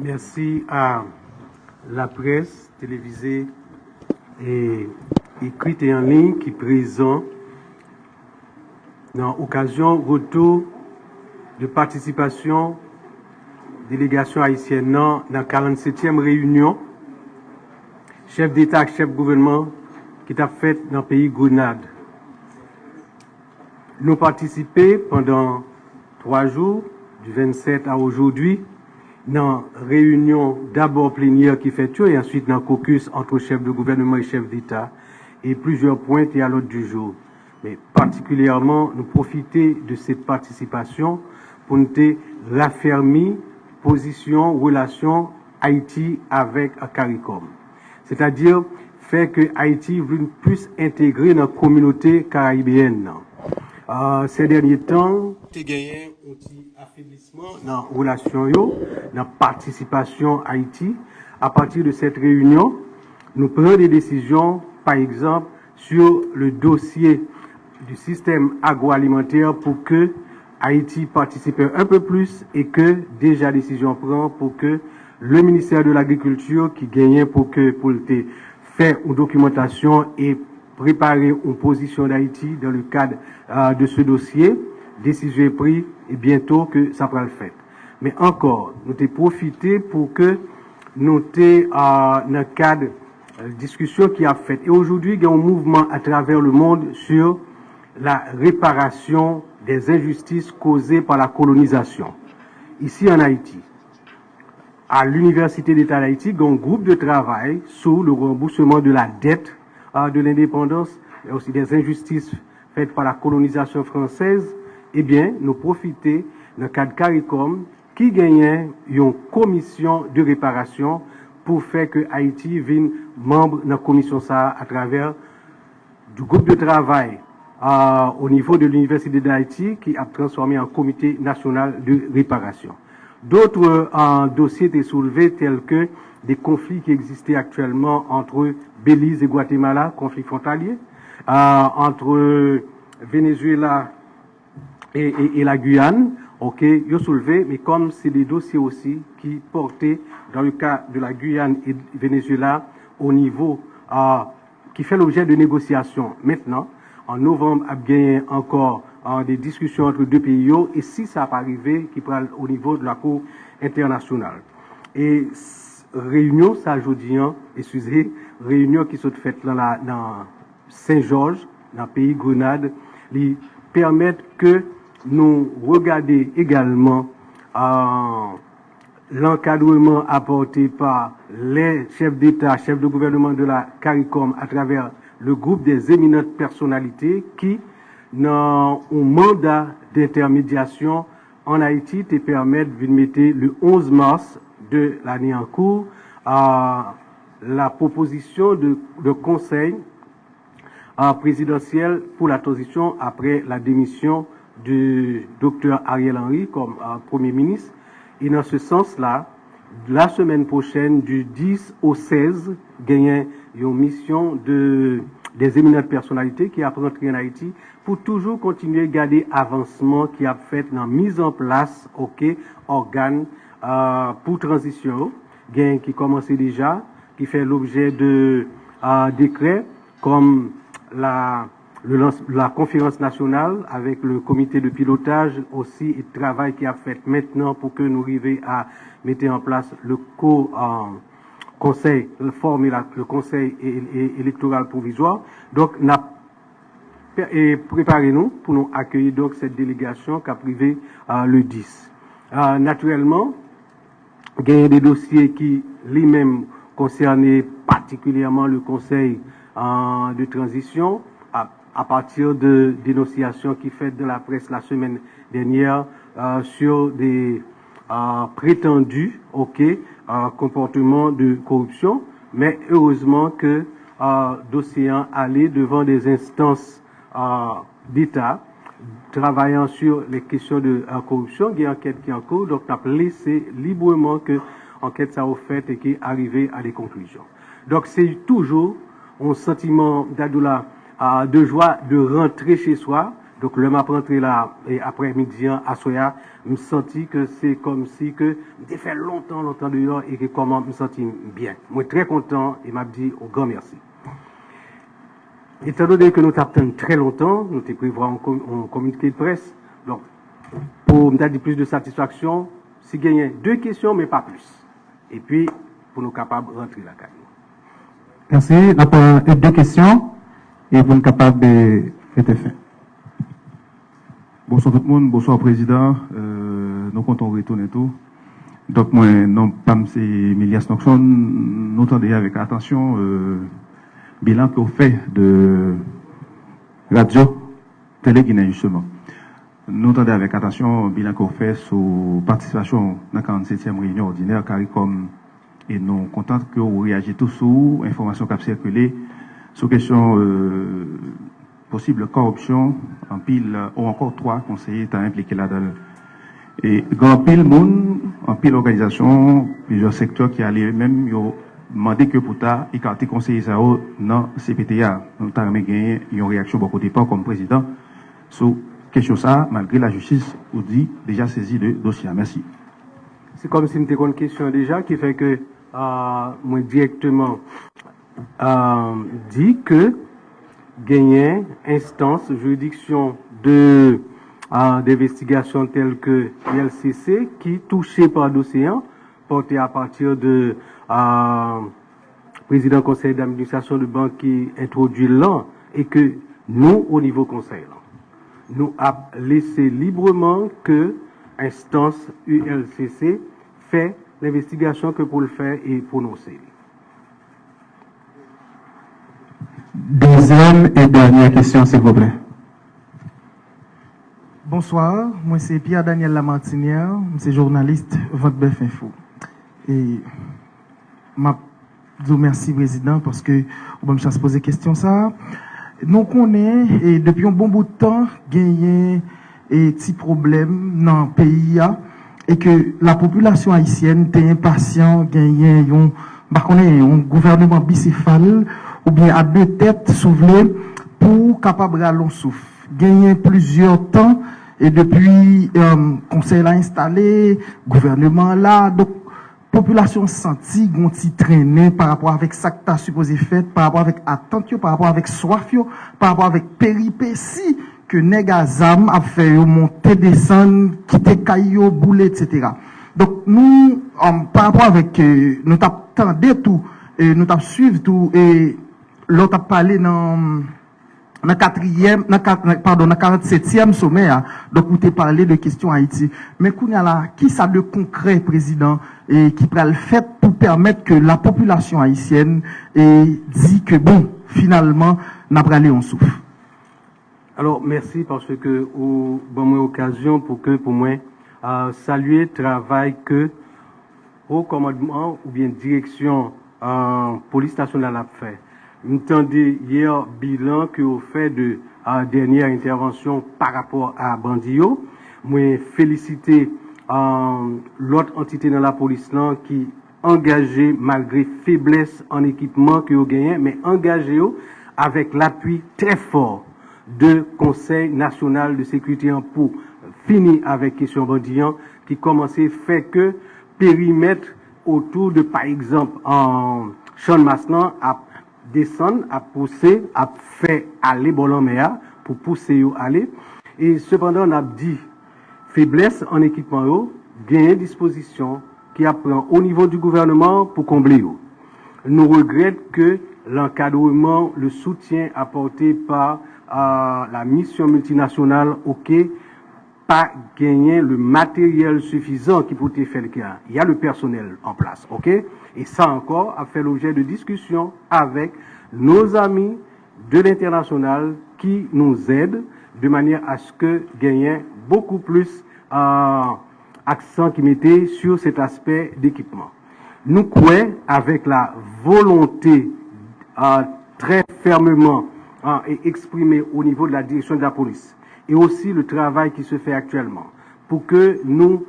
Merci à la presse télévisée et écrite et en ligne qui présente dans l'occasion retour de participation délégation haïtienne dans la 47e réunion chef d'État, chef de gouvernement qui a fait dans le pays Grenade. Nous participons pendant 3 jours, du 27 à aujourd'hui, dans la réunion d'abord plénière qui fait tout et ensuite dans le caucus entre chef de gouvernement et chef d'État et plusieurs points et à l'ordre du jour. Mais particulièrement, nous profiter de cette participation pour nous raffermir position, relation Haïti avec CARICOM. C'est-à-dire faire que Haïti vienne plus intégrer dans la communauté caribéenne. Ces derniers temps, il y a gagné un petit affaiblissement dans la relation, dans la participation Haïti. À partir de cette réunion, nous prenons des décisions, par exemple, sur le dossier du système agroalimentaire pour que Haïti participe un peu plus et que déjà décision prend pour que le ministère de l'Agriculture qui gagne pour faire une documentation et préparer une position d'Haïti dans le cadre de ce dossier, décision est prise et bientôt que ça pourra le faire. Mais encore, nous avons profité pour que nous dans le cadre de discussion qui a fait. Et aujourd'hui, il y a un mouvement à travers le monde sur la réparation des injustices causées par la colonisation. Ici en Haïti, à l'Université d'État d'Haïti, il y a un groupe de travail sur le remboursement de la dette de l'indépendance et aussi des injustices faites par la colonisation française. Eh bien, nous profitons dans le cadre CARICOM qui gagne une commission de réparation pour faire que Haïti vienne membre de la commission ça à travers du groupe de travail au niveau de l'Université d'Haïti qui a transformé en comité national de réparation. D'autres dossiers étaient soulevés tels que des conflits qui existaient actuellement entre Belize et Guatemala, conflits frontaliers, entre Venezuela et la Guyane, ok, ils ont soulevé, mais comme c'est des dossiers aussi qui portaient dans le cas de la Guyane et Venezuela au niveau qui fait l'objet de négociations. Maintenant, en novembre, a gagné encore des discussions entre deux pays et si ça va arriver, qui prend au niveau de la Cour internationale. Et réunion, ça aujourd'hui, excusez, réunion qui sont faites dans Saint-Georges, dans le pays Grenade, qui permettent que nous regardions également l'encadrement apporté par les chefs d'État, chefs de gouvernement de la CARICOM à travers le groupe des éminentes personnalités qui, dans un mandat d'intermédiation en Haïti, te permettent de mettre le 11 mars de l'année en cours la proposition de conseil présidentiel pour la transition après la démission du docteur Ariel Henry comme Premier ministre. Et dans ce sens-là, la semaine prochaine, du 10 au 16, gagne une mission des éminentes personnalités qui a rentré en Haïti pour toujours continuer à garder avancement qui a fait dans la mise en place organes pour transition, qui commençait déjà, qui fait l'objet de décrets comme la conférence nationale avec le comité de pilotage aussi et de travail qui a fait maintenant pour que nous arrivions à mettre en place le conseil, former le conseil électoral provisoire. Donc, préparez-nous pour nous accueillir donc cette délégation qui a privé le 10. Naturellement, il y a des dossiers qui lui-même concernaient particulièrement le conseil de transition à partir de dénonciations qui faites de la presse la semaine dernière sur des prétendus comportements de corruption, mais heureusement que dossier allé devant des instances d'État travaillant sur les questions de corruption, il y a une enquête qui est en cours, donc on a laissé librement que l'enquête ça a fait et qui est arrivée à des conclusions. Donc c'est toujours un sentiment d'Adoula de joie de rentrer chez soi. Donc le m'a rentré là et après-midi à Soya, me senti que c'est comme si que j'ai fait longtemps dehors et que comment me senti bien. Moi très content et m'a dit au grand merci. Étant donné que nous t'attendons très longtemps, nous t'ai prévu un communiqué de presse. Donc pour me donner plus de satisfaction, si gagner 2 questions mais pas plus. Et puis pour nous capables de rentrer la caille. Merci. Nous avons 2 questions et vous êtes capable de faire fin. Bonsoir tout le monde, bonsoir président. Nous comptons retourner tout. Donc moi, non pas c'est Milias Noxon, nous entendons avec attention bilan qu'on fait de radio télé Guinée justement. Nous entendons avec attention bilan qu'on fait sur participation dans la 47e réunion ordinaire CARICOM et nous contents que vous réagissez tous sur informations qui ont circulé sur question possible corruption en pile ou encore 3 conseillers sont impliqués là-dedans. Et grand pile monde, en pile organisation, plusieurs secteurs qui allaient même demandé que pour ta écarter conseiller ça dans CPTA. Nous avons gagné une réaction beaucoup de temps comme président sur question ça malgré la justice vous dit déjà saisi le dossier. Merci. C'est comme si c'était une question déjà qui fait que moi directement dit que gagner instance, juridiction de d'investigation telle que l'LCC qui touchait par dossier porté à partir de président conseil d'administration de banque qui introduit là et que nous au niveau conseil là, nous a laissé librement que instance ULCC fait l'investigation que pour le faire et prononcer. Deuxième et dernière question, s'il vous plaît. Bonsoir, moi c'est Pierre-Daniel Lamartinière, je suis journaliste Ventebef Info. Et je vous remercie, Président, parce que vous me chance poser question ça. Nous connaissons, et depuis un bon bout de temps, gagné et petits problèmes dans le pays, et que la population haïtienne est impatiente, gagné un gouvernement bicéphale, ou bien à 2 têtes soulevées pour capable de long souffle. Gagné plusieurs temps et depuis conseil l'a installé, gouvernement là, donc population senti gonti traîner par rapport avec ça que t'as supposé faire, par rapport avec attente, par rapport avec soif, par rapport avec péripéties que Negazam a fait monter descendre, quitter caillou, bouler, etc. Donc nous par rapport avec nous t'attendons tout et nous t'avons suivi tout et l'autre a parlé dans le 47e sommet, donc vous avez parlé de questions Haïti. Mais qui ça de concret, Président, et qui peut le fait pour permettre que la population haïtienne dit que bon, finalement, n'a pas allé en souffle. Alors, merci parce que vous avez l'occasion pour moi saluer le travail que au commandement ou bien direction police nationale a fait. M'entendez hier bilan que vous fait de dernière intervention par rapport à Bandio. Moi féliciter l'autre entité dans la police là qui engagé malgré faiblesse en équipement que vous gagnez, mais engagé avec l'appui très fort de Conseil national de sécurité pour finir avec question Bandian qui commençait fait que périmètre autour de par exemple en Champ Maslan a descendre, à pousser, à faire aller Bolan-Méa pour pousser yo aller. Et cependant, on a dit faiblesse en équipement yo, gain disposition qui apprend au niveau du gouvernement pour combler yo. Nous regrettons que l'encadrement, le soutien apporté par la mission multinationale, pas gagné le matériel suffisant qui peut faire le cas. Il y a le personnel en place, Et ça encore a fait l'objet de discussions avec nos amis de l'international qui nous aident de manière à ce que gagner beaucoup plus accent qui mettait sur cet aspect d'équipement. Nous croyons avec la volonté très fermement et exprimée au niveau de la direction de la police et aussi le travail qui se fait actuellement pour que nous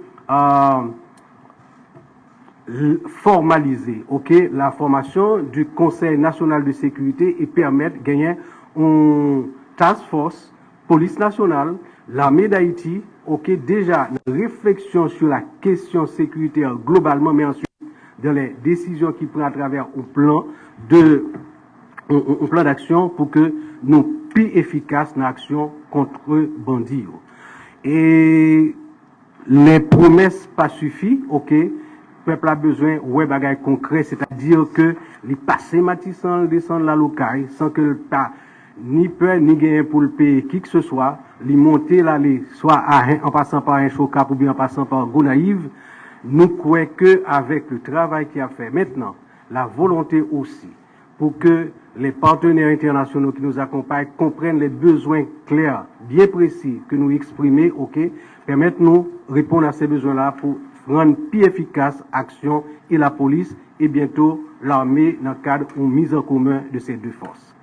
formaliser la formation du Conseil national de sécurité et permettre de gagner une task force police nationale, l'armée d'Haïti, déjà une réflexion sur la question sécuritaire globalement, mais ensuite dans les décisions qui prennent à travers un plan d'action pour que nous plus efficaces dans l'action contre bandits. Et les promesses pas suffisent, le peuple a besoin de bagages concrets, c'est-à-dire que les passés matissants descendent la locale sans que le pas ni peur ni gain pour le payer qui que ce soit, les monter l'aller, soit en passant par un Chocap ou bien en passant par Gonaïve. Nous croyons qu'avec le travail qu'il a fait maintenant, la volonté aussi, pour que les partenaires internationaux qui nous accompagnent comprennent les besoins clairs, bien précis que nous exprimons, permettent nous répondre à ces besoins-là pour rendre plus efficace l'action et la police et bientôt l'armée dans le cadre d'une mise en commun de ces deux forces.